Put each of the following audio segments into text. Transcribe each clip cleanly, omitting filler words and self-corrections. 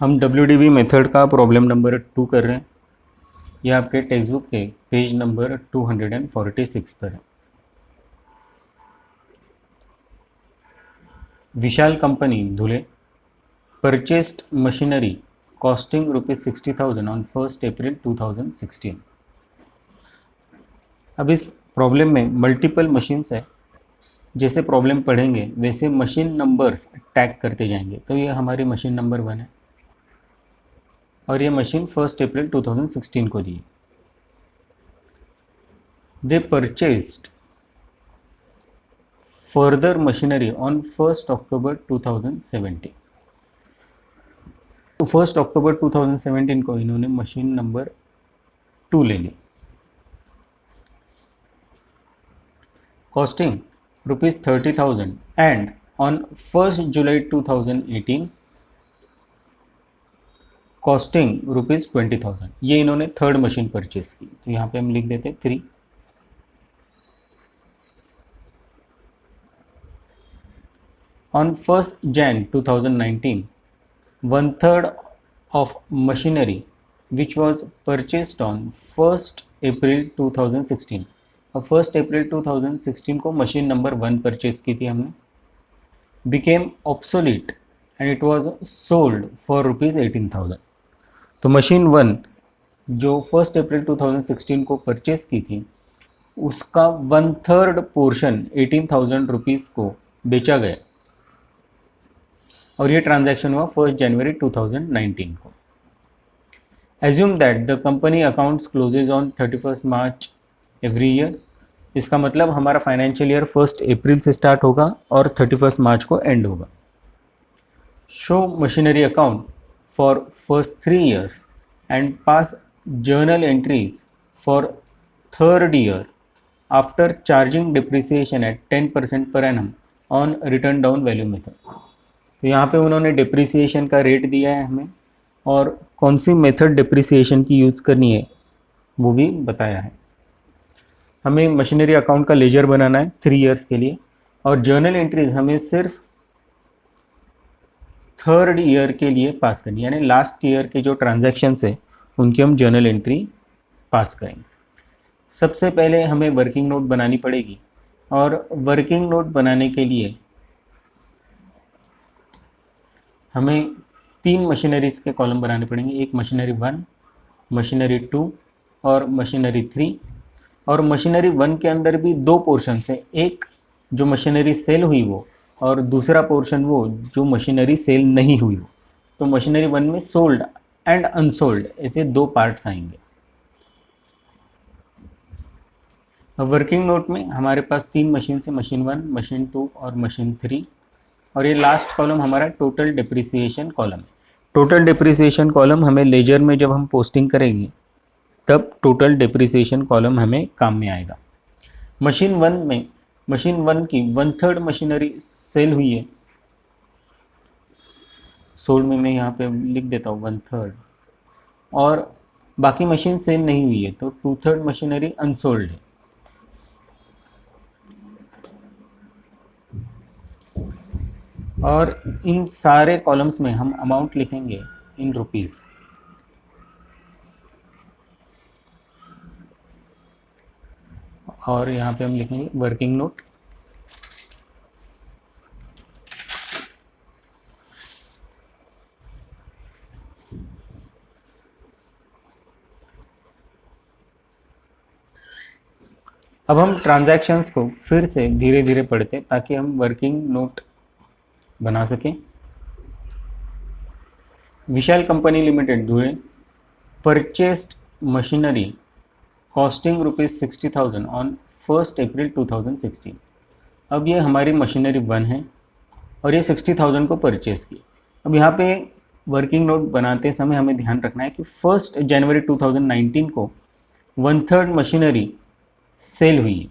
हम WDV method का problem number 2 कर रहे हैं। यह आपके टेक्स्ट बुक के पेज नंबर 246 पर है। Vishal company Dhule purchased machinery costing ₹60,000 on 1 April 2016। अब इस प्रॉब्लम में मल्टीपल मशीन्स है। जैसे प्रॉब्लम पढ़ेंगे वैसे मशीन नंबर्स टैग करते जाएंगे। तो ये हमारी मशीन नंबर 1 है और ये मशीन 1 अप्रैल 2016 को दी है। दे purchased further machinery on 1st October 2017। तो 1 अक्टूबर 2017 को इन्होंने मशीन नंबर 2 ले ली। Costing ₹30,000 and on 1 July 2018 costing ₹20,000। ये इन्होंने थर्ड मशीन परचेस की। तो यहाँ पे हम लिख देते 3। On 1 Jan 2019 1/3 of machinery which was purchased on 1st April 2016। अब 1 अप्रैल 2016 को मशीन नंबर 1 परचेज की थी हमने। became obsolete and it was sold for ₹18,000। तो मशीन 1 जो 1 अप्रैल 2016 को परचेज की थी उसका 1/3 पोर्शन ₹18,000 को बेचा गया और ये ट्रांजैक्शन हुआ 1 जनवरी 2019 को। Assume that the company accounts closes on 31st March every year। इसका मतलब हमारा फाइनेंशियल ईयर 1 अप्रैल से स्टार्ट होगा और 31 मार्च को एंड होगा। Show machinery account for first 3 years end pass journal entries for third year after charging depreciation at 10% per annum on written down value method. तो यहाँ पे उन्होंने डिप्रिसिएशन का रेट दिया है हमें और कौन सी मेथड डिप्रिसिएशन की यूज़ करनी है वो भी बताया है। हमें मशीनरी अकाउंट का लेजर बनाना है 3 years के लिए और जर्नल एंट्रीज हमें सिर्फ थर्ड ईयर के लिए पास करनी है, यानी लास्ट ईयर के जो ट्रांजैक्शंस है उनकी हम जर्नल एंट्री पास करेंगे। सबसे पहले हमें वर्किंग नोट बनानी पड़ेगी और वर्किंग नोट बनाने के लिए हमें 3 मशीनरीज के कॉलम बनाने पड़ेंगे। एक मशीनरी 1, मशीनरी 2 और मशीनरी 3। और मशीनरी 1 के अंदर भी 2 पोर्शन है, एक जो मशीनरी सेल हुई वो और दूसरा पोर्शन वो जो मशीनरी सेल नहीं हुई वो। तो मशीनरी 1 में सोल्ड एंड अनसोल्ड ऐसे 2 पार्ट्स आएंगे। वर्किंग नोट में हमारे पास 3 मशीन से, मशीन 1, मशीन 2 और मशीन 3। और ये लास्ट कॉलम हमारा टोटल डिप्रिसिएशन कॉलम है। टोटल डिप्रिसिएशन कॉलम हमें लेजर में जब हम पोस्टिंग करेंगे तब टोटल डिप्रिसिएशन कॉलम हमें काम में आएगा। मशीन 1 की 1/3 मशीनरी सेल हुई है। सोल्ड में मैं यहाँ पे लिख देता हूँ 1/3 और बाकी मशीन सेल नहीं हुई है तो 2/3 मशीनरी अनसोल्ड है। और इन सारे कॉलम्स में हम अमाउंट लिखेंगे इन रुपीस। और यहाँ पे हम लिखेंगे वर्किंग नोट। अब हम ट्रांजैक्शंस को फिर से धीरे धीरे पढ़ते ताकि हम वर्किंग नोट बना सकें। Vishal company limited Dhule purchased machinery costing ₹60,000 on 1 April 2016। अब ये हमारी मशीनरी 1 है और ये 60,000 को परचेज की। अब यहाँ पे वर्किंग नोट बनाते समय हमें ध्यान रखना है कि 1 जनवरी 2019 को 1/3 मशीनरी सेल हुई है।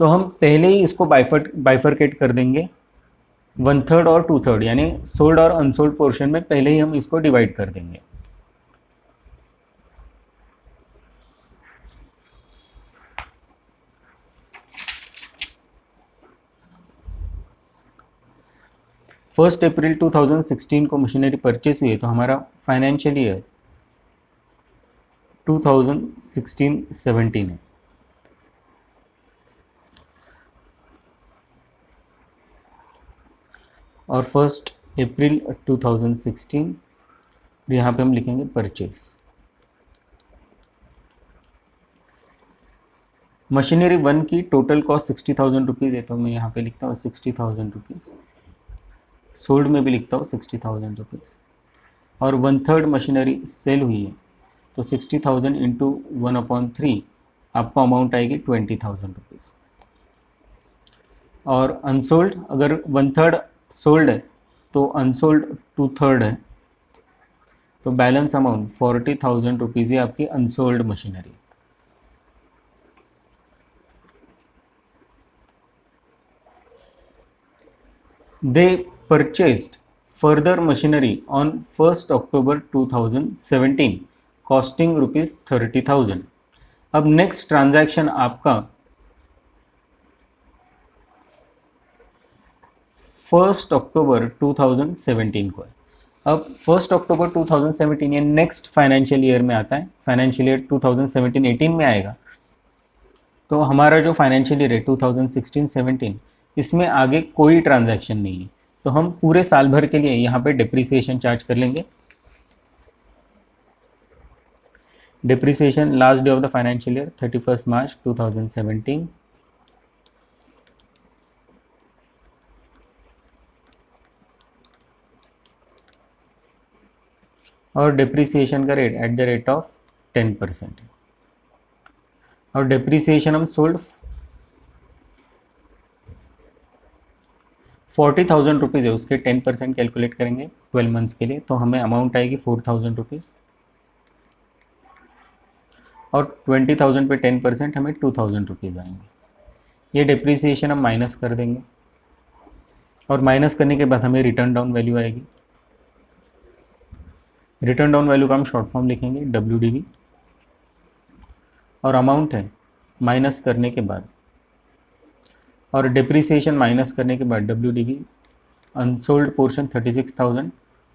तो हम पहले ही इसको बाइफरकेट कर देंगे 1/3 और 2/3, यानी सोल्ड और अनसोल्ड पोर्शन में पहले ही हम इसको डिवाइड कर देंगे। 1 अप्रैल 2016 को मशीनरी परचेस हुई है, तो हमारा फाइनेंशियल ईयर 2016-17 है। और 1 अप्रैल 2016 यहाँ पे हम लिखेंगे परचेस। मशीनरी 1 की टोटल कॉस्ट 60,000 रुपीज़ है, तो मैं यहाँ पे लिखता हूँ 60,000 रुपीज़। सोल्ड में भी लिखता हूँ 60,000 रुपीज़। और 1/3 मशीनरी सेल हुई है, तो 60,000 इंटू 1/3 आपको अमाउंट आएगी 20,000 रुपीज़। और अनसोल्ड, अगर 1/3 सोल्ड है तो अनसोल्ड 2/3 है, तो बैलेंस अमाउंट 40,000 रुपीज़ है आपकी unsold machinery. They purchased further machinery on 1st October 2017 costing rupees 30,000। अब नेक्स्ट ट्रांजैक्शन आपका 1 अक्टूबर 2017 को है। अब 1 अक्टूबर 2017 ये नेक्स्ट फाइनेंशियल ईयर में आता है, फाइनेंशियल ईयर 2017-18 में आएगा। तो हमारा जो फाइनेंशियल ईयर है 2016-17, इसमें आगे कोई ट्रांजैक्शन नहीं है, तो हम पूरे साल भर के लिए यहाँ पे डिप्रिसिएशन चार्ज कर लेंगे। Depreciation last day of the financial year 31 March 2017। और डिप्रिसिएशन का rate at the rate of 10%। और डिप्रिसिएशन हम सोल्ड 40,000 रुपीज़ है, उसके 10% कैलकुलेट करेंगे 12 मंथ्स के लिए, तो हमें अमाउंट आएगी 4,000 रुपीज़। और 20,000 पे 10% हमें 2,000 रुपीज़ आएंगे। ये डिप्रिसिएशन हम माइनस कर देंगे, और माइनस करने के बाद हमें रिटर्न डाउन वैल्यू आएगी। रिटर्न डाउन वैल्यू का हम शॉर्ट फॉर्म लिखेंगे WDV। और अमाउंट है माइनस करने के बाद, और डिप्रिसिएशन माइनस करने के बाद WDV, unsold portion 36,000,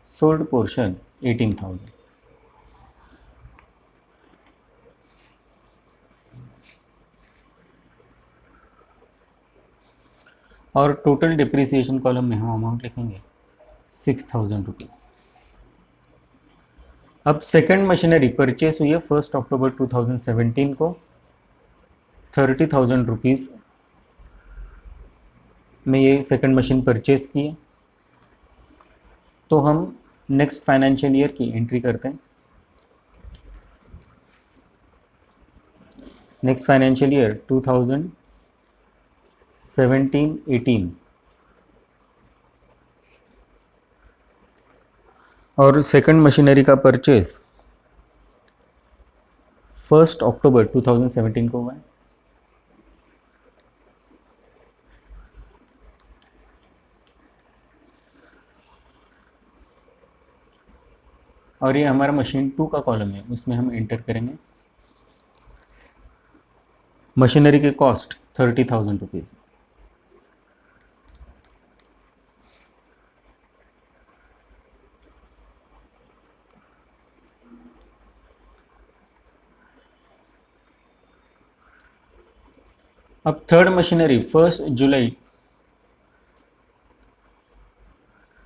sold portion 18,000। और टोटल डिप्रिसिएशन कॉलम में हम अमाउंट लिखेंगे 6,000 रुपीज़। अब सेकंड मशीनरी परचेस हुई है 1 अक्टूबर 2017 को 30,000 रुपीज़ में ये सेकंड मशीन परचेस की है। तो हम नेक्स्ट फाइनेंशियल ईयर की एंट्री करते हैं। नेक्स्ट फाइनेंशियल ईयर 2017-18, और सेकंड मशीनरी का परचेस 1 अक्टूबर 2017 को हुआ है। और ये हमारा मशीन 2 का कॉलम है, उसमें हम एंटर करेंगे मशीनरी की कॉस्ट 30,000 रुपीज़। अब थर्ड मशीनरी 1 जुलाई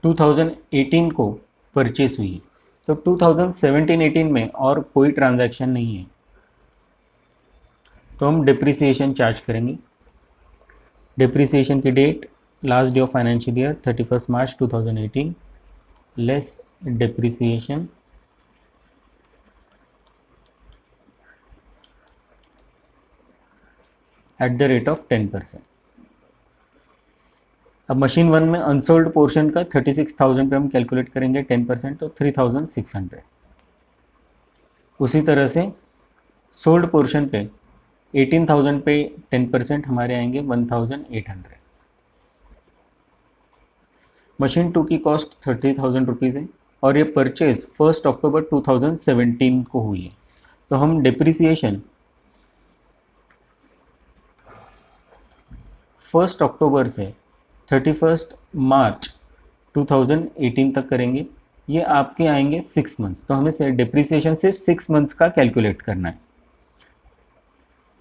2018 को परचेस हुई है, तो 2017-18 में और कोई ट्रांजैक्शन नहीं है, तो हम डिप्रिसिएशन चार्ज करेंगे। डिप्रिसिएशन की date last day of financial year 31 March 2018 less depreciation at the rate of 10%। अब मशीन 1 में अनसोल्ड पोर्शन का 36,000 पे हम कैलकुलेट करेंगे 10%, तो 3,600। उसी तरह से सोल्ड पोर्शन पे 18,000 पे 10% हमारे आएंगे 1,800। मशीन 2 की कॉस्ट 30,000 रुपीज़ है, और ये परचेज 1 अक्टूबर 2017 को हुई है, तो हम डिप्रिसिएशन 1 अक्टूबर से 31 मार्च 2018 तक करेंगे, ये आपके आएंगे 6 मंथ्स। तो हमें से डिप्रिसिएशन सिर्फ 6 मंथ्स का कैलकुलेट करना है।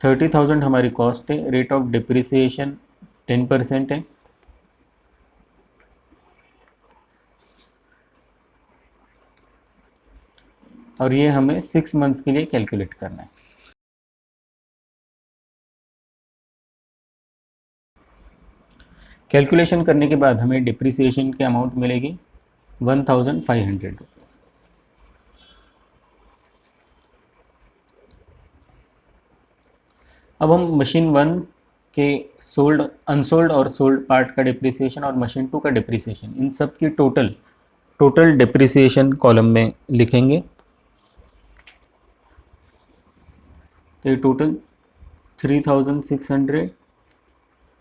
30,000 हमारी कॉस्ट है, रेट ऑफ डिप्रिसिएशन 10% है, और ये हमें 6 मंथ्स के लिए कैलकुलेट करना है। कैलकुलेशन करने के बाद हमें डिप्रिसिएशन की अमाउंट मिलेगी 1,500 रुपीज़। अब हम मशीन 1 के सोल्ड, अनसोल्ड और सोल्ड पार्ट का डिप्रिसिएशन और मशीन 2 का डिप्रिसिएशन, इन सब की टोटल डिप्रिसिएशन कॉलम में लिखेंगे। तो ये टोटल 3,600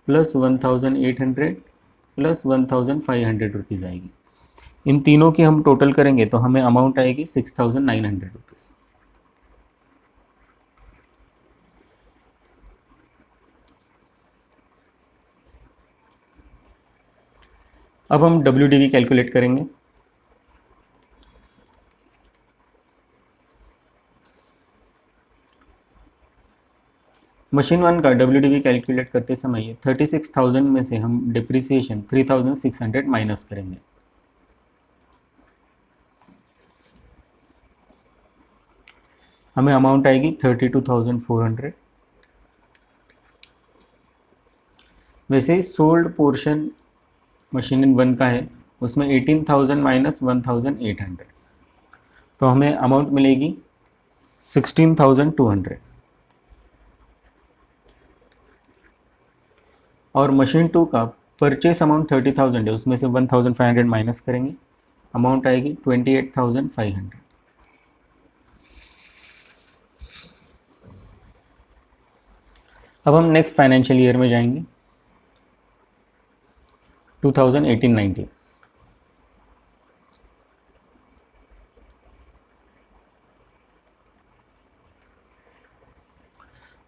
प्लस 1,800 प्लस 1,500 रुपीज़ आएगी। इन तीनों की हम टोटल करेंगे तो हमें अमाउंट आएगी 6,900 रुपीज़। अब हम WDV कैलकुलेट करेंगे। मशीन 1 का WDV कैलकुलेट करते समय 36,000 में से हम डिप्रिसिएशन 3,600 माइनस करेंगे। हमें अमाउंट आएगी 32,400। वैसे ही सोल्ड पोर्शन मशीन 1 का है, उसमें 18,000 माइनस 1,800, तो हमें अमाउंट मिलेगी 16,200। और मशीन 2 का परचेस अमाउंट 30,000 है, उसमें से 1,500 माइनस करेंगे, अमाउंट आएगी 28,500। अब हम नेक्स्ट फाइनेंशियल ईयर में जाएंगे, 2018-19।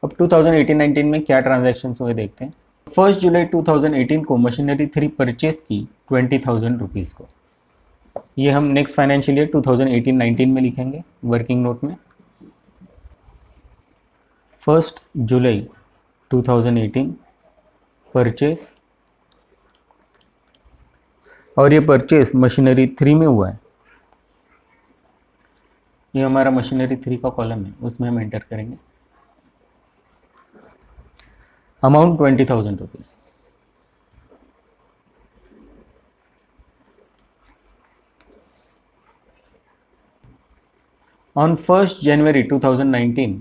अब 2018-19 में क्या ट्रांजैक्शंस हुए देखते हैं। 1 जुलाई 2018 को मशीनरी 3 परचेस की 20,000 रुपीज़ को। ये हम नेक्स्ट फाइनेंशियल ईयर 2018-19 में लिखेंगे वर्किंग नोट में। 1 जुलाई 2018 परचेस, और ये परचेस मशीनरी 3 में हुआ है। ये हमारा मशीनरी 3 का कॉलम है, उसमें हम एंटर करेंगे। Amount 20,000 rupees. On 1st January 2019,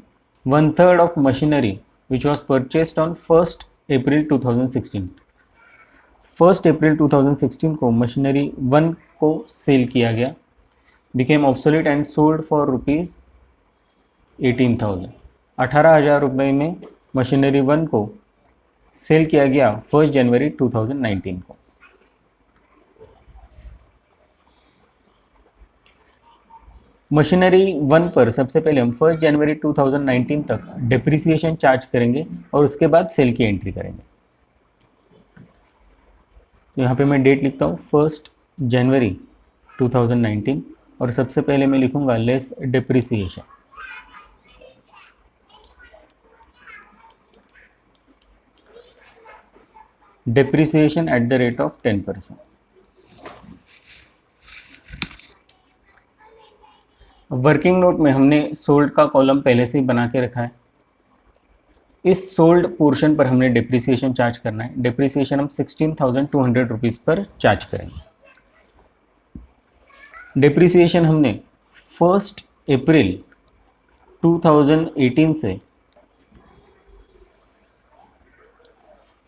1/3 of machinery which was purchased on 1st April 2016, 1st April 2016 को मशीनरी 1 को सेल किया गया, became obsolete and sold for rupees 18,000। 18,000 रुपये में मशीनरी 1 को सेल किया गया 1 जनवरी 2019 को। मशीनरी 1 पर सबसे पहले हम 1 जनवरी 2019 तक डिप्रिसिएशन चार्ज करेंगे और उसके बाद सेल की एंट्री करेंगे। तो यहाँ पे मैं डेट लिखता हूँ 1 जनवरी 2019, और सबसे पहले मैं लिखूँगा less depreciation. Depreciation at the rate of 10%। Working note में हमने सोल्ड का कॉलम पहले से ही बना के रखा है। इस सोल्ड पोर्शन पर हमने डिप्रिसिएशन चार्ज करना है। डिप्रिसिएशन हम 16,200 रुपीज़ पर चार्ज करेंगे। डिप्रिसिएशन हमने 1 अप्रैल 2018 से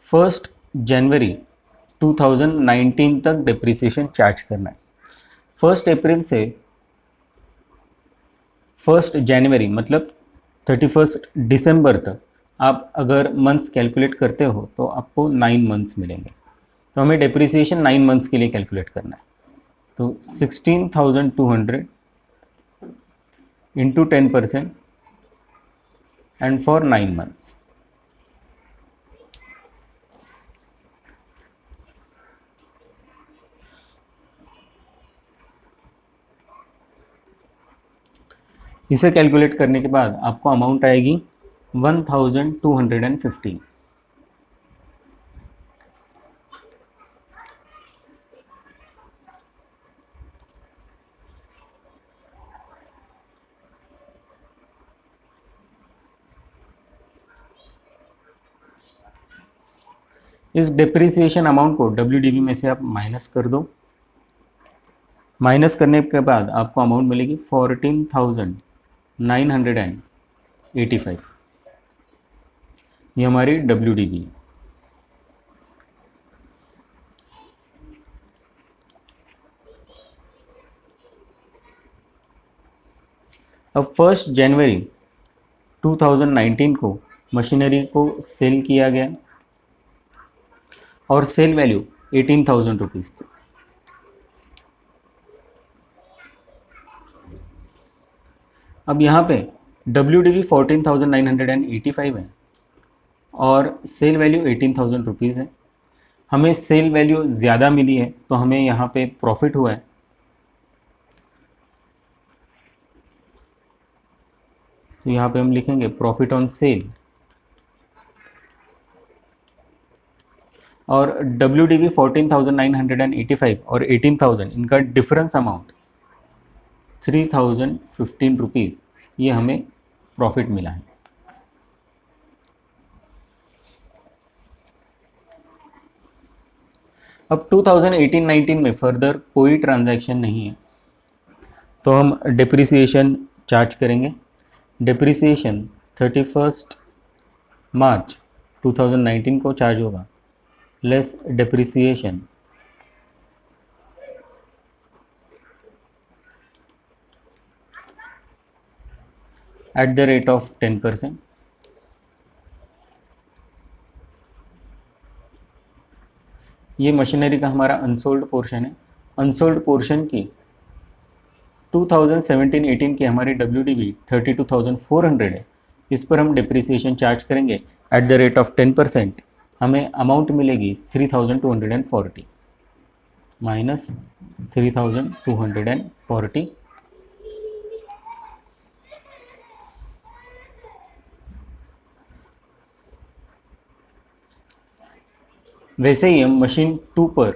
1 जनवरी 2019 तक डिप्रिसिएशन चार्ज करना है। 1 अप्रैल से 1 जनवरी मतलब 31 दिसंबर तक आप अगर मंथ्स कैलकुलेट करते हो तो आपको 9 मंथ्स मिलेंगे। तो हमें डिप्रिसिएशन 9 मंथ्स के लिए कैलकुलेट करना है। तो 16,200 इंटू 10% एंड फॉर 9 मंथ्स। इसे कैलकुलेट करने के बाद आपको अमाउंट आएगी 1250। इस डिप्रिसिएशन अमाउंट को WDV में से आप माइनस कर दो। माइनस करने के बाद आपको अमाउंट मिलेगी 14,985। ये हमारी WDV है। अब 1 जनवरी 2019 को मशीनरी को सेल किया गया और सेल वैल्यू 18,000 रुपीज़ थी। अब यहाँ पे WDV 14,985 है और सेल वैल्यू 18,000 रुपीज़ है। हमें सेल वैल्यू ज़्यादा मिली है तो हमें यहाँ पे प्रॉफिट हुआ है। तो यहाँ पे हम लिखेंगे प्रॉफिट ऑन सेल और WDV 14,985 और 18,000 इनका डिफरेंस अमाउंट 3,015 रुपीज़, ये हमें प्रॉफिट मिला है। अब 2018-19 में फर्दर कोई ट्रांजैक्शन नहीं है तो हम डिप्रिसिएशन चार्ज करेंगे। डिप्रिसिएशन 31 मार्च 2019 को चार्ज होगा, less depreciation at the rate of 10%। ये मशीनरी का हमारा अनसोल्ड पोर्शन है। अनसोल्ड पोर्शन की 2017-18 की हमारी WDV 32,400 है। इस पर हम डिप्रिसिएशन चार्ज करेंगे एट द रेट ऑफ 10%। हमें अमाउंट मिलेगी 3,240 माइनस 3,240। वैसे ही हम मशीन 2 पर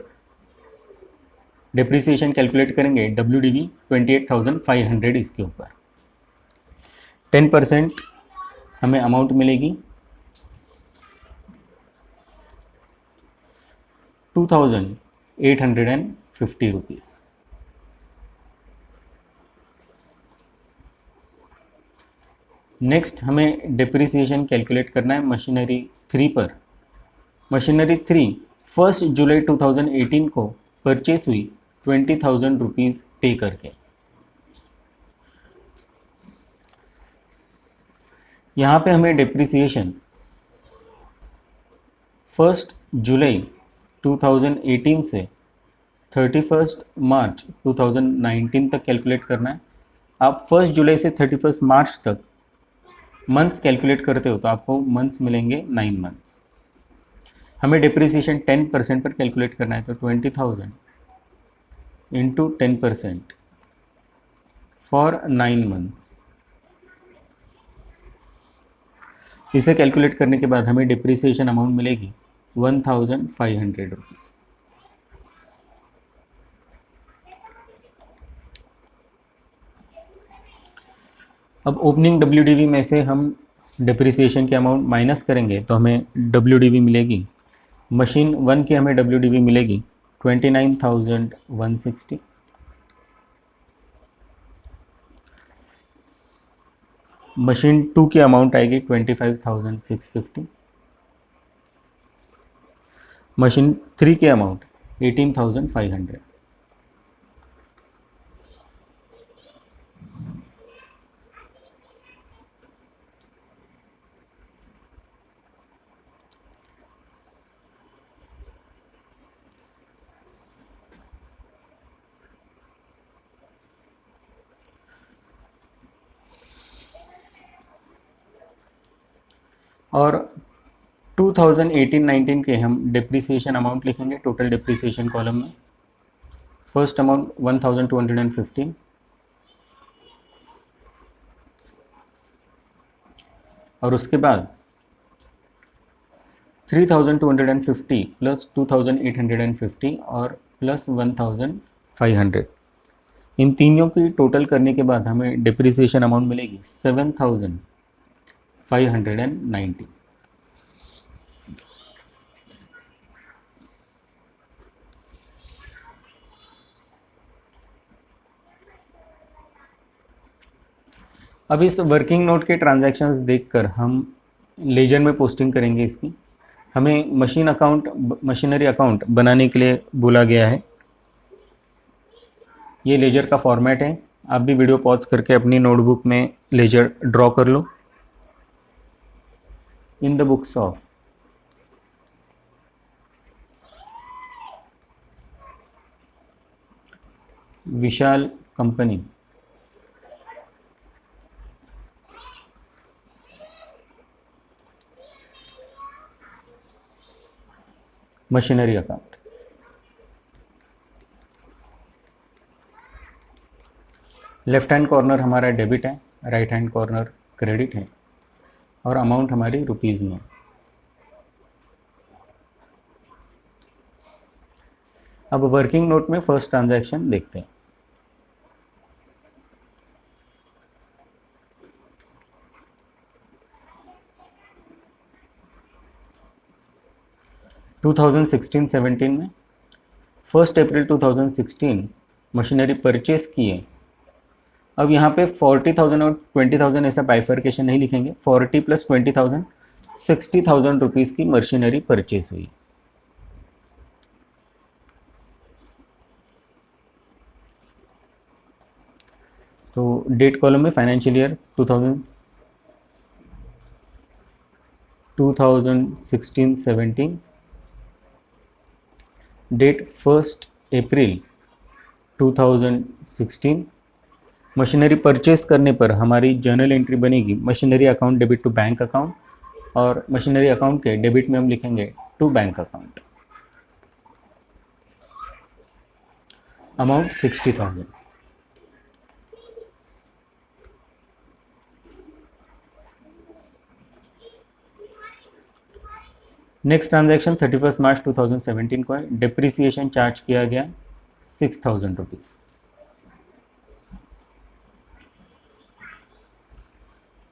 डिप्रिसिएशन कैलकुलेट करेंगे WDV 28,500 इसके ऊपर। 10% हमें अमाउंट मिलेगी 2,850 रुपीज़। नेक्स्ट हमें डिप्रिसिएशन कैलकुलेट करना है मशीनरी 3 पर। मशीनरी 3 1 जुलाई 2018 को परचेस हुई 20,000 रुपीज़ पे करके। यहाँ पे हमें डिप्रिसिएशन 1 जुलाई 2018 से 31 मार्च 2019 तक कैलकुलेट करना है। आप 1 जुलाई से 31 मार्च तक मंथ्स कैलकुलेट करते हो तो आपको मंथ्स मिलेंगे 9 मंथ्स। हमें डिप्रिसिएशन 10% पर कैलकुलेट करना है तो 20,000 इंटू 10% फॉर 9 मंथ्स। इसे कैलकुलेट करने के बाद हमें डिप्रिसिएशन अमाउंट मिलेगी 1,500 रुपीज़। अब ओपनिंग WDV में से हम डिप्रिसिएशन के अमाउंट माइनस करेंगे तो हमें WDV मिलेगी। मशीन 1 की हमें WDV मिलेगी 29,160। मशीन 2 की अमाउंट आएगी 25,650। मशीन 3 की अमाउंट 18,500। और 2018-19 के हम डिप्रिसिएशन अमाउंट लिखेंगे टोटल डिप्रिसिएशन कॉलम में। फर्स्ट अमाउंट 1,215, और उसके बाद 3250 प्लस 2850 और प्लस 1500, इन तीनों की टोटल करने के बाद हमें डिप्रिसिएशन अमाउंट मिलेगी 7590। अब इस वर्किंग नोट के ट्रांजैक्शंस देखकर हम लेजर में पोस्टिंग करेंगे इसकी। हमें मशीनरी अकाउंट बनाने के लिए बोला गया है। ये लेजर का फॉर्मेट है। आप भी वीडियो पॉज करके अपनी नोटबुक में लेजर ड्रॉ कर लो। In the books of Vishal company, machinery account, left hand corner हमारा डेबिट है, राइट हैंड कॉर्नर क्रेडिट है और अमाउंट हमारी रुपीज़ में। अब वर्किंग नोट में फर्स्ट ट्रांजैक्शन देखते हैं। टू 2016-17 में 1 अप्रैल 2016 मशीनरी परचेस किए। अब यहाँ पे 40,000 और 20,000 ऐसा बाइफर्केशन नहीं लिखेंगे। 40 प्लस 20,000 60,000 रुपीज़ की मशीनरी परचेस हुई। तो डेट कॉलम में financial year 2016-17, date 1 April 2016। Machinery purchase करने पर हमारी जर्नल एंट्री बनेगी machinery account debit to bank account, और मशीनरी अकाउंट के डेबिट में हम लिखेंगे to bank account. Amount 60,000। Next transaction 31 March 2017 को है। डिप्रिसिएशन चार्ज किया गया 6,000 रुपीज़।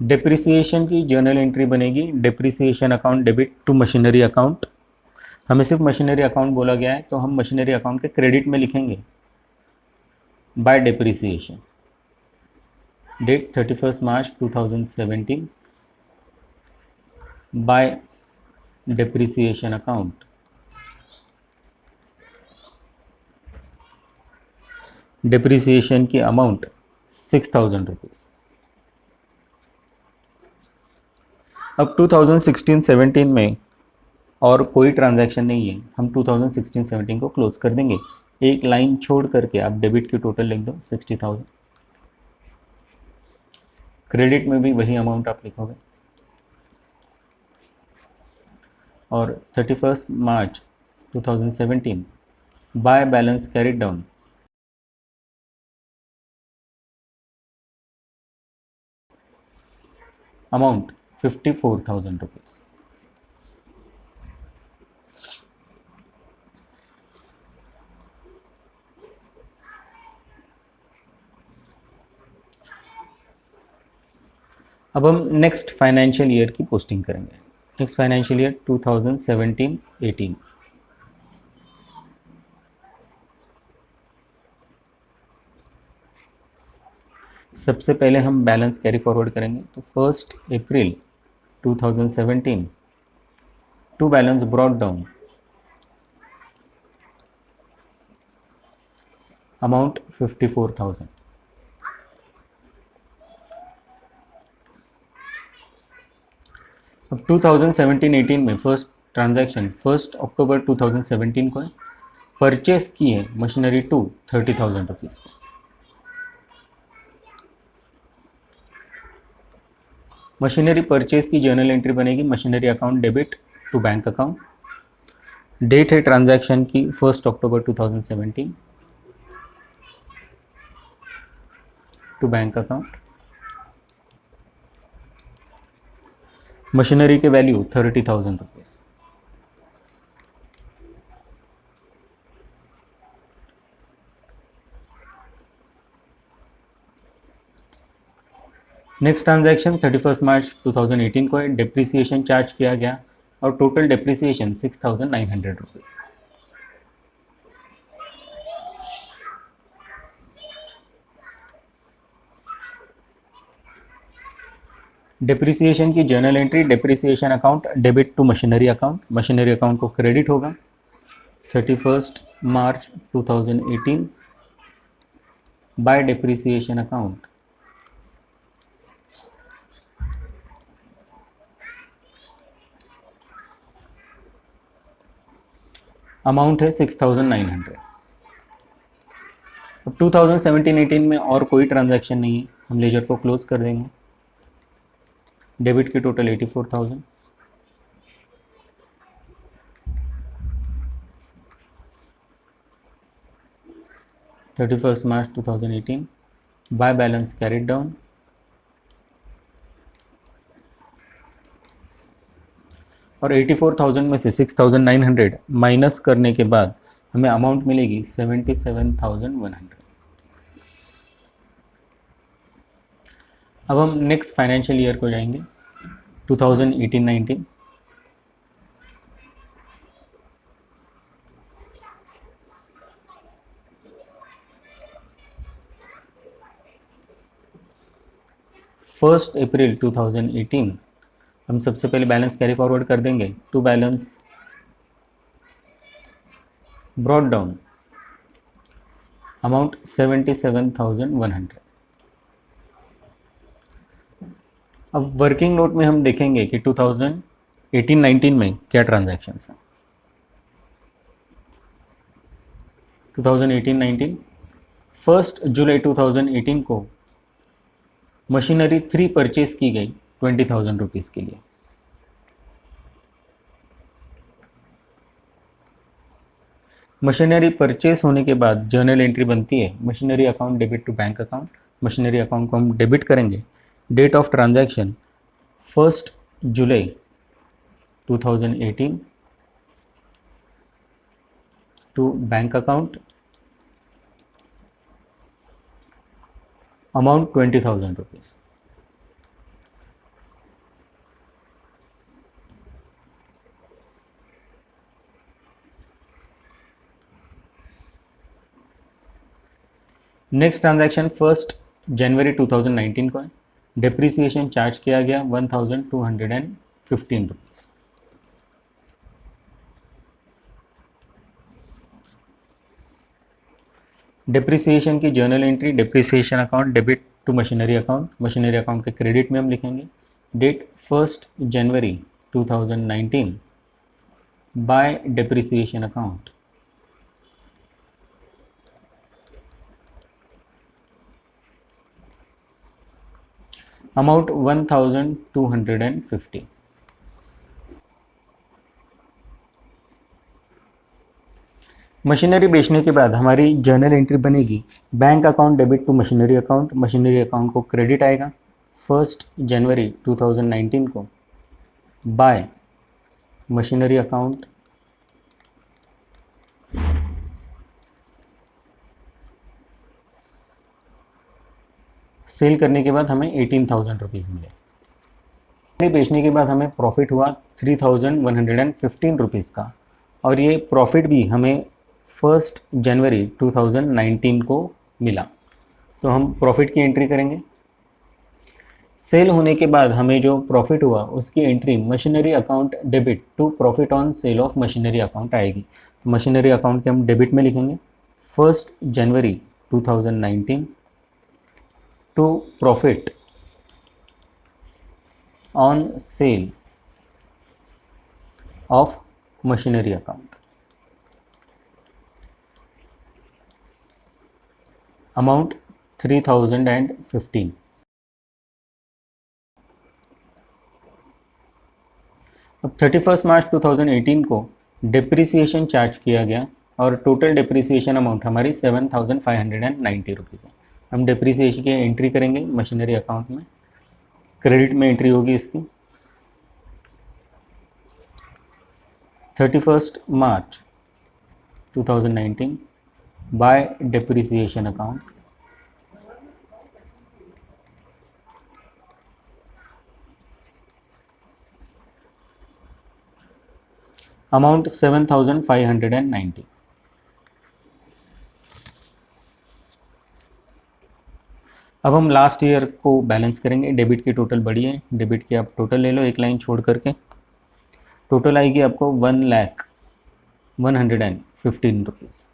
डिप्रिसिएशन की जर्नल एंट्री बनेगी depreciation account debit to machinery account. हमें सिर्फ मशीनरी अकाउंट बोला गया है तो हम मशीनरी अकाउंट के क्रेडिट में लिखेंगे bye depreciation. Date 31 March 2017 bye depreciation account. Depreciation की अमाउंट 6,000 रुपीज़। अब 2016-17 में और कोई ट्रांजैक्शन नहीं है, हम 2016-17 को क्लोज कर देंगे। एक लाइन छोड़ करके आप डेबिट की टोटल लिख दो 60,000। क्रेडिट में भी वही अमाउंट आप लिखोगे और 31 March 2017 by balance carried down amount 54,000 rupees. अब हम नेक्स्ट फाइनेंशियल ईयर की पोस्टिंग करेंगे। Next financial year 2017-18। सबसे पहले हम बैलेंस कैरी फॉरवर्ड करेंगे। तो 1 April 2017 to balance brought down amount 54,000। अब 2017-18 में फर्स्ट ट्रांजैक्शन 1 अक्टूबर 2017 को है। परचेस की है machinery to 30,000 rupees. Machinery purchase की जर्नल एंट्री बनेगी machinery account debit to bank account. Date है ट्रांजैक्शन की 1 October 2017 to bank account. Machinery के value 30,000 rupees. Next transaction 31 March 2018 को है, डिप्रिसिएशन चार्ज किया गया और टोटल डिप्रिसिएशन 6,900 रुपीज़। डिप्रिसिएशन की journal entry, depreciation account debit to machinery account, machinery account को क्रेडिट होगा 31 March 2018 bye depreciation account amount है 6,900। अब 2017-18 में और कोई ट्रांजैक्शन नहीं है, हम लेजर को क्लोज कर देंगे। डेबिट की total 84,000, March 2018 by balance carried down और 84,000 में से 6,900 माइनस करने के बाद हमें अमाउंट मिलेगी 77,100। अब हम नेक्स्ट फाइनेंशियल ईयर को जाएंगे 2018-19। फर्स्ट अप्रैल 2018 हम सबसे पहले बैलेंस कैरी फॉरवर्ड कर देंगे to balance brought down amount 77,100। अब वर्किंग नोट में हम देखेंगे कि 2018-19 में क्या ट्रांजैक्शंस हैं। 2018-19 1 जुलाई 2018 को मशीनरी 3 परचेज की गई 20,000 रुपीज़ के लिए। मशीनरी परचेस होने के बाद जर्नल एंट्री बनती है machinery account debit to bank account. Machinery account को हम डेबिट करेंगे। Date of transaction 1 July 2018 to bank account amount 20,000 rupees. Next transaction 1 जनवरी 2019 को है। डिप्रिसिएशन चार्ज किया गया 1,215 रुपीज़। डिप्रिसिएशन की journal entry, depreciation account debit to machinery account, machinery account के क्रेडिट में हम लिखेंगे डेट 1 जनवरी 2019 by depreciation account amount 1,250। Machinery बेचने के बाद हमारी जर्नल एंट्री बनेगी bank account debit to machinery account. Machinery account को क्रेडिट आएगा 1 जनवरी 2019 को बाय मशीनरी अकाउंट सेल करने के बाद हमें 18,000 रुपीज़ मिले। बेचने के बाद हमें प्रॉफिट हुआ 3,115 रुपीज़ का और ये प्रॉफिट भी हमें 1 जनवरी 2019 को मिला। तो हम प्रॉफिट की एंट्री करेंगे। सेल होने के बाद हमें जो प्रॉफिट हुआ उसकी entry machinery account debit to profit on sale of machinery account आएगी। तो मशीनरी अकाउंट के हम डेबिट में लिखेंगे 1 जनवरी 2019 to profit on sale of machinery account amount 3,015। अब 31 मार्च 2018 को डिप्रिसिएशन चार्ज किया गया और टोटल डिप्रिसिएशन अमाउंट हमारी 7,590 रुपीज़ है। हम डिप्रिसिएशन की एंट्री करेंगे मशीनरी अकाउंट में, क्रेडिट में एंट्री होगी इसकी 31st March 2019 by depreciation account amount 7590. अब हम लास्ट ईयर को बैलेंस करेंगे। डेबिट की टोटल बड़ी है, डेबिट की आप टोटल ले लो एक लाइन छोड़ करके। टोटल आएगी आपको 1,115 रुपीज़।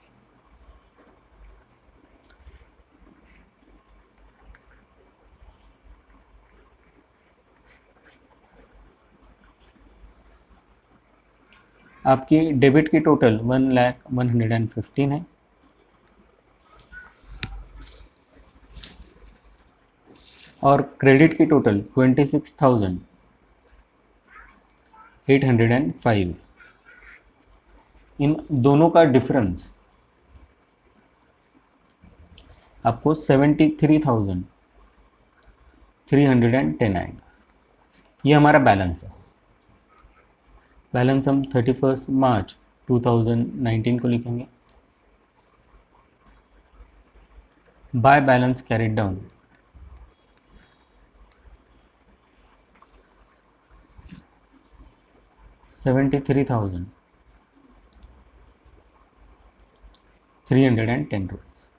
आपकी डेबिट की टोटल 1,115 है और क्रेडिट की टोटल 26,805। इन दोनों का डिफरेंस आपको 73,310 आएगा। ये हमारा बैलेंस है। बैलेंस हम 31st March 2019 को लिखेंगे। By balance carried down ₹73,310।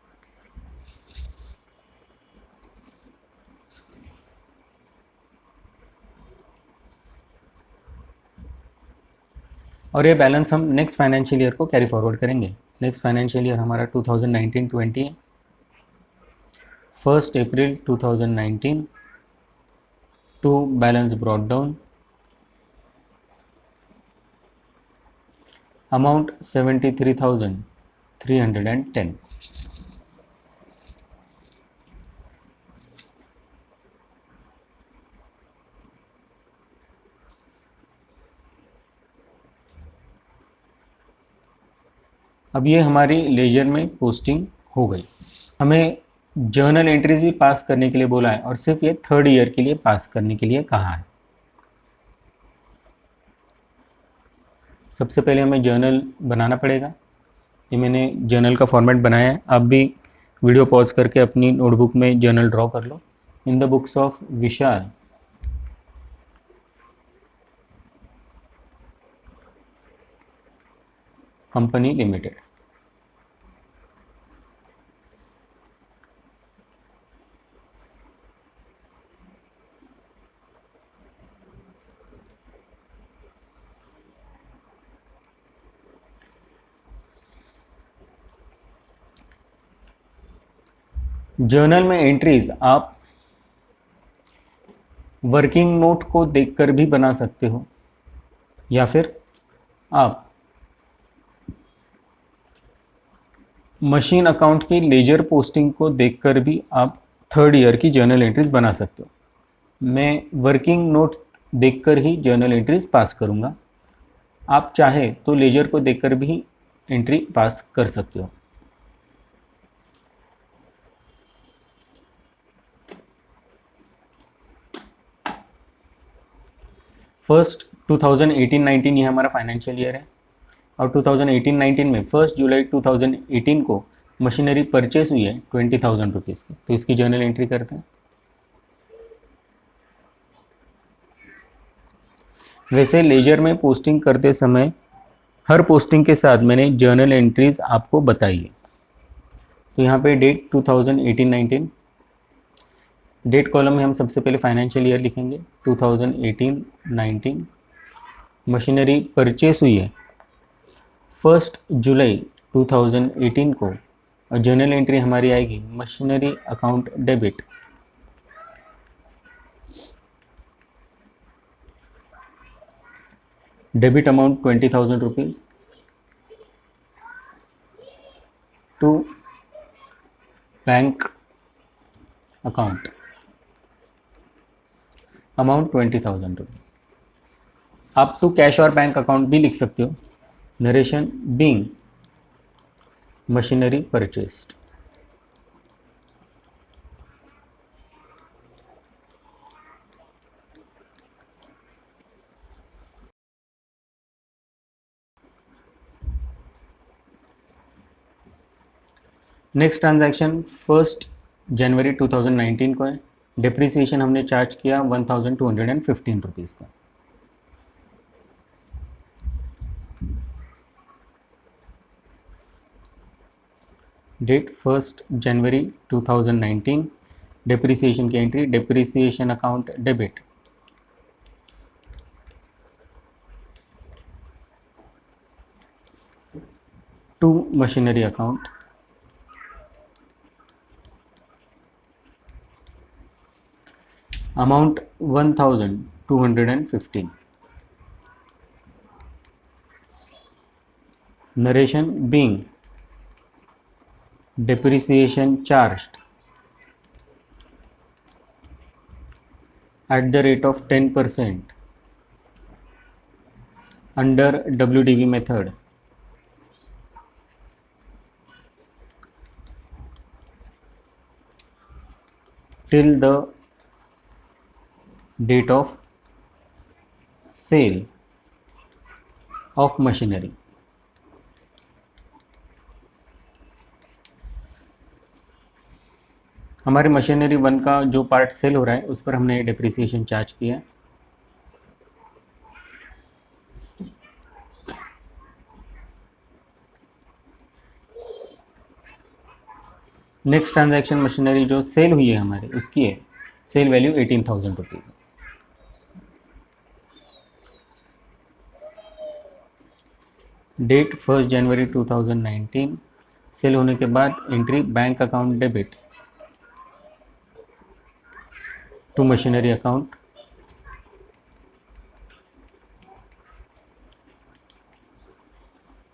और ये बैलेंस हम नेक्स्ट फाइनेंशियल ईयर को कैरी फॉरवर्ड करेंगे। नेक्स्ट फाइनेंशियल ईयर हमारा 2019-20 है। 1st April 2019 to balance brought down amount 73,310। अब ये हमारी लेजर में पोस्टिंग हो गई। हमें जर्नल एंट्रीज भी पास करने के लिए बोला है और सिर्फ ये 3rd ईयर के लिए पास करने के लिए कहा है। सबसे पहले हमें जर्नल बनाना पड़ेगा। ये मैंने जर्नल का फॉर्मेट बनाया है। आप भी वीडियो पॉज करके अपनी नोटबुक में जर्नल ड्रॉ कर लो। In the books of Vishal company limited. Journal में एंट्रीज आप वर्किंग नोट को देखकर भी बना सकते हो या फिर आप मशीन अकाउंट की लेजर पोस्टिंग को देखकर भी आप 3rd ईयर की जर्नल एंट्रीज बना सकते हो। मैं वर्किंग नोट देखकर ही जर्नल एंट्रीज पास करूंगा। आप चाहे तो लेजर को देखकर भी एंट्री पास कर सकते हो। फर्स्ट 2018-19 ये हमारा फाइनेंशियल ईयर है और 2018-19 में 1 जुलाई 2018 को मशीनरी परचेस हुई है 20,000 रुपीज़ की। तो इसकी जर्नल एंट्री करते हैं। वैसे लेजर में पोस्टिंग करते समय हर पोस्टिंग के साथ मैंने जर्नल एंट्रीज आपको बताई है। तो यहाँ पे डेट 2018-19, डेट कॉलम में हम सबसे पहले फाइनेंशियल ईयर लिखेंगे 2018-19। मशीनरी परचेस हुई है 1 जुलाई 2018 को और जर्नल एंट्री हमारी आएगी machinery account debit debit amount 20,000 rupees to bank account amount 20,000 rupees. आप टू कैश और बैंक अकाउंट भी लिख सकते हो। Narration being machinery purchased. Next transaction 1 जनवरी 2019 को है। डिप्रिसिएशन हमने चार्ज किया 1215 रुपीज़ का। डेट 1 जनवरी 2019, डिप्रिसिएशन की entry, depreciation account debit, to machinery account, amount 1215, narration being depreciation charged at the rate of 10% under WDV method till the date of sale of machinery. हमारे machinery 1 का जो part cell हो रहा है उस पर हमने डिप्रिसिएशन चार्ज किया है। नेक्स्ट ट्रांजैक्शन मशीनरी जो सेल हुई है हमारी उसकी है, सेल वैल्यू 18,000 रुपीज़। डेट 1 जनवरी 2019, सेल होने के बाद entry bank account debit to machinery account,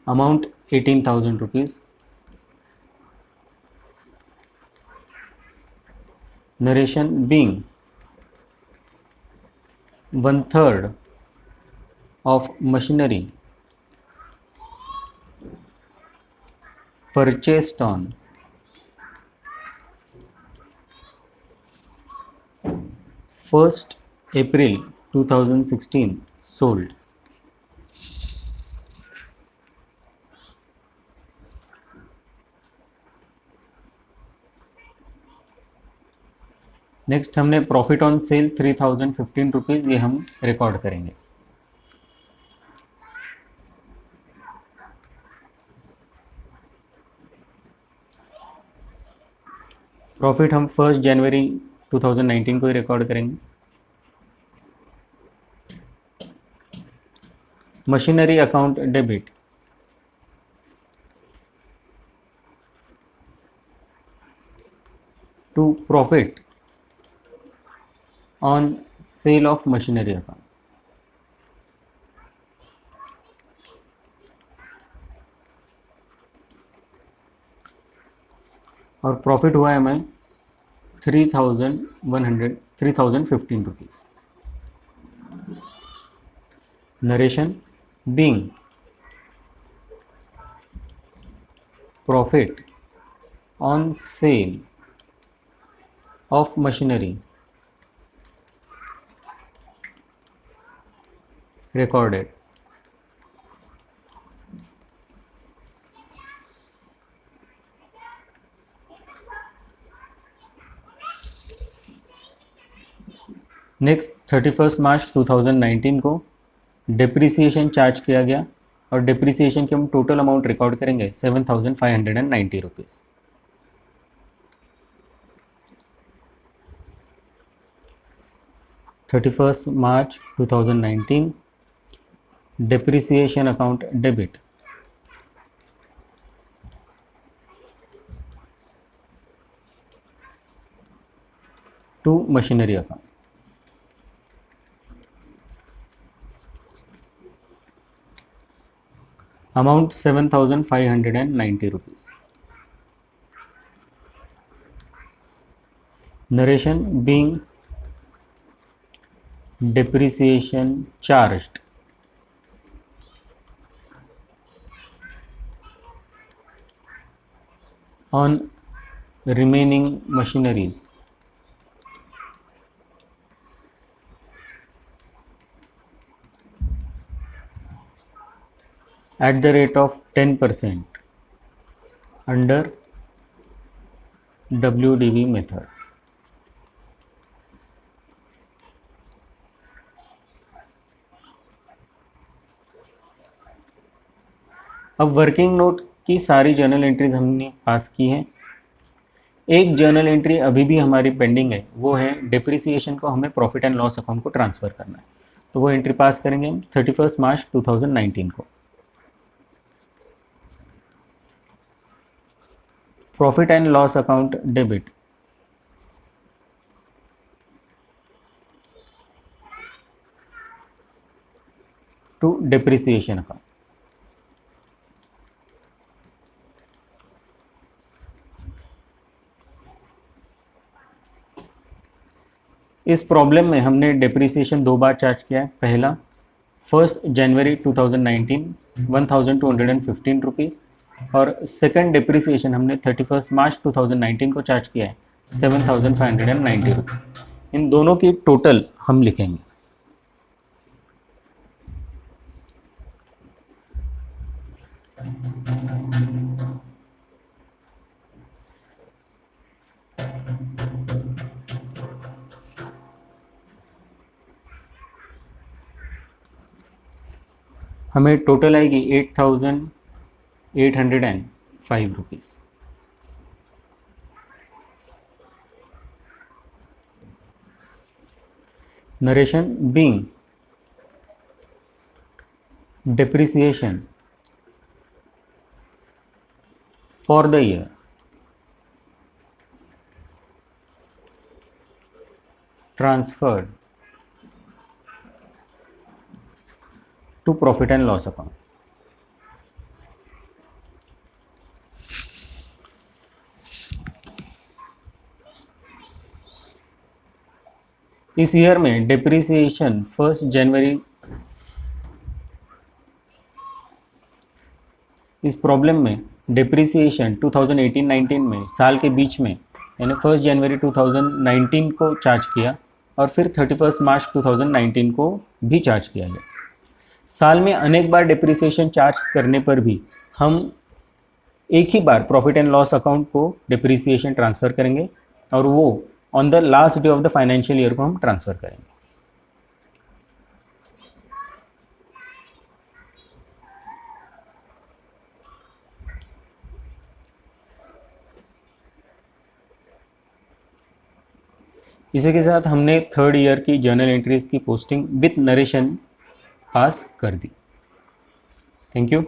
amount 18,000 rupees, narration being 1/3 of machinery purchased on 1st April 2016 sold. Next हमने प्रॉफिट ऑन सेल 3015 रुपीज़, ये हम रिकॉर्ड करेंगे। प्रॉफिट हम 1 जनवरी 2019 को ही रिकॉर्ड करेंगे। Machinery account debit to profit on sale of machinery account, और प्रॉफिट हुआ है हमें 3015 rupees. Narration being profit on sale of machinery recorded. Next 31 मार्च 2019 को डिप्रिसिएशन चार्ज किया गया और डिप्रिसिएशन की हम टोटल अमाउंट रिकॉर्ड करेंगे 7,590 rupees. March 2019, depreciation account debit to machinery account, amount 7,590 rupees. Narration being depreciation charged on remaining machineries at the rate of 10% under WDV method. अब working note की सारी journal entries हमने पास की हैं। एक journal entry अभी भी हमारी पेंडिंग है, वो है डिप्रिसिएशन को हमें प्रॉफिट एंड लॉस अकाउंट को ट्रांसफ़र करना है। तो वो एंट्री पास करेंगे हम 31 मार्च 2019 को। Profit and loss account debit to depreciation account. इस प्रॉब्लम में हमने डिप्रिसिएशन 2 बार चार्ज किया है। पहला 1 जनवरी 2019 1215 रुपीज़, और सेकंड डिप्रिसिएशन हमने 31 मार्च 2019 को चार्ज किया है 7590 रुपीज़। इन दोनों की टोटल हम लिखेंगे। हमें टोटल आएगी 8805 rupees. Narration being depreciation for the year transferred to profit and loss account। इस ईयर में डिप्रिसिएशन 1 जनवरी, इस प्रॉब्लम में डिप्रिसिएशन 2018-19 में साल के बीच में यानी 1 जनवरी 2019 को चार्ज किया और फिर 31 मार्च 2019 को भी चार्ज किया गया। साल में अनेक बार डिप्रिसिएशन चार्ज करने पर भी हम एक ही बार प्रॉफिट एंड लॉस अकाउंट को डिप्रिसिएशन ट्रांसफ़र करेंगे और वो on the last day of the financial year को हम ट्रांसफ़र करेंगे। इसी के साथ हमने 3rd ईयर की जर्नल एंट्रीज की पोस्टिंग विथ नरेशन पास कर दी। Thank you.